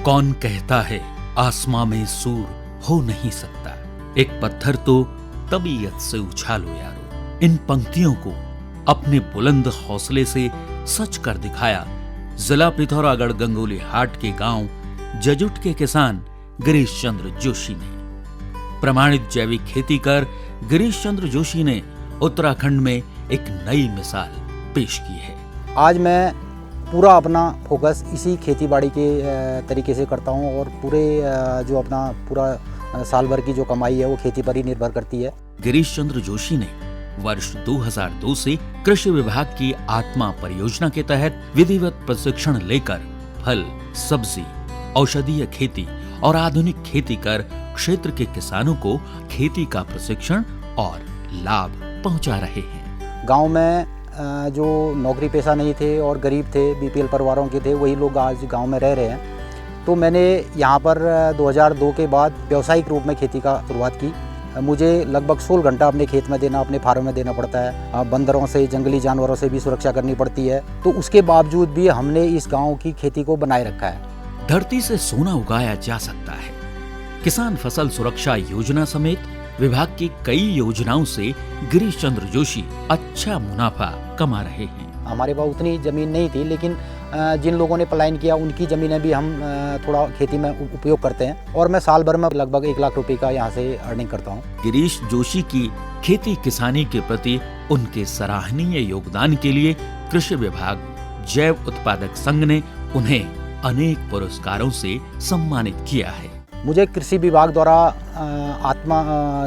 कौन कहता है आसमां में सूर हो नहीं सकता, एक पत्थर तो तबीयत से उछालो यारो। इन पंक्तियों को अपने बुलंद हौसले से सच कर दिखाया जिला पिथौरागढ़ गंगोली हाट के गांव जजुट के किसान गिरीश चंद्र जोशी ने। प्रमाणित जैविक खेती कर गिरीश चंद्र जोशी ने उत्तराखंड में एक नई मिसाल पेश की है। आज मैं पूरा अपना फोकस इसी खेतीबाड़ी के तरीके से करता हूं और पूरे जो अपना पूरा साल भर की जो कमाई है वो खेती पर ही निर्भर करती है। गिरीश चंद्र जोशी ने वर्ष 2002 से कृषि विभाग की आत्मा परियोजना के तहत विधिवत प्रशिक्षण लेकर फल, सब्जी, औषधीय खेती और आधुनिक खेती कर क्षेत्र के किसानों को खेती का प्रशिक्षण और लाभ पहुंचा रहे हैं। गांव में जो नौकरी पेशा नहीं थे और गरीब थे, बीपीएल परिवारों के थे, वही लोग आज गांव में रह रहे हैं। तो मैंने यहाँ पर 2002 के बाद व्यावसायिक रूप में खेती का शुरुआत की। मुझे लगभग 16 घंटा अपने खेत में देना, अपने फार्म में देना पड़ता है। बंदरों से, जंगली जानवरों से भी सुरक्षा करनी पड़ती है। तो उसके बावजूद भी हमने इस गाँव की खेती को बनाए रखा है। धरती से सोना उगाया जा सकता है। किसान फसल सुरक्षा योजना समेत विभाग की कई योजनाओं से गिरीश चंद्र जोशी अच्छा मुनाफा कमा रहे हैं। हमारे पास उतनी जमीन नहीं थी, लेकिन जिन लोगों ने पलायन किया उनकी जमीनें भी हम थोड़ा खेती में उपयोग करते हैं और मैं साल भर में लगभग 1 लाख रुपए का यहाँ से अर्निंग करता हूँ। गिरीश जोशी की खेती किसानी के प्रति उनके सराहनीय योगदान के लिए कृषि विभाग जैव उत्पादक संघ ने उन्हें अनेक पुरस्कारों से सम्मानित किया है। मुझे कृषि विभाग द्वारा आत्मा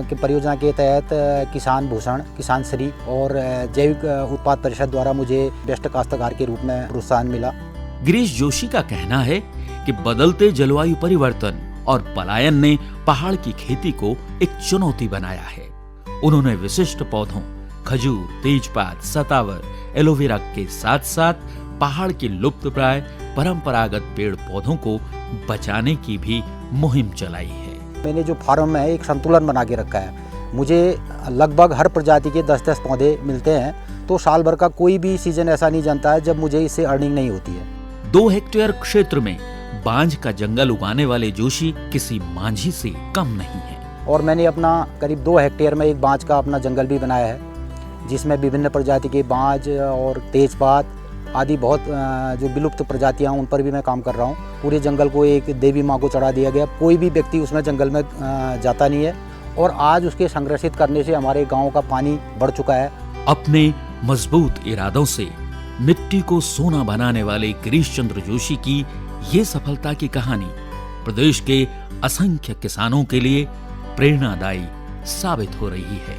के परियोजना के तहत किसान भूषण, किसान श्री और जैविक उत्पाद परिषद द्वारा मुझे बेस्ट काश्तकार के रूप में प्रोत्साहन मिला। गिरीश जोशी का कहना है कि बदलते जलवायु परिवर्तन और पलायन ने पहाड़ की खेती को एक चुनौती बनाया है। उन्होंने विशिष्ट पौधों खजूर, तेजपात, सतावर, एलोवेरा के साथ साथ पहाड़ के लुप्तप्राय परंपरागत पेड़ पौधों को बचाने की भी मुहिम चलाई है। मैंने जो फार्म में एक संतुलन बना के रखा है। मुझे लगभग हर प्रजाति के 10-10 पौधे मिलते हैं, तो साल भर का कोई भी सीजन ऐसा नहीं जानता है जब मुझे इससे अर्निंग नहीं होती है। 2 हेक्टेयर क्षेत्र में बांज का जंगल उगाने वाले जोशी किसी मांझी से कम नहीं है। और मैंने अपना करीब 2 हेक्टेयर में एक बांज का अपना जंगल भी बनाया है, जिसमें विभिन्न प्रजाति के बांज और तेजपात आदि बहुत जो विलुप्त प्रजातियां उन पर भी मैं काम कर रहा हूं। पूरे जंगल को एक देवी माँ को चढ़ा दिया गया। कोई भी व्यक्ति उसमें जंगल में जाता नहीं है और आज उसके संरक्षित करने से हमारे गांव का पानी बढ़ चुका है। अपने मजबूत इरादों से मिट्टी को सोना बनाने वाले गिरीश चंद्र जोशी की ये सफलता की कहानी प्रदेश के असंख्य किसानों के लिए प्रेरणादायी साबित हो रही है।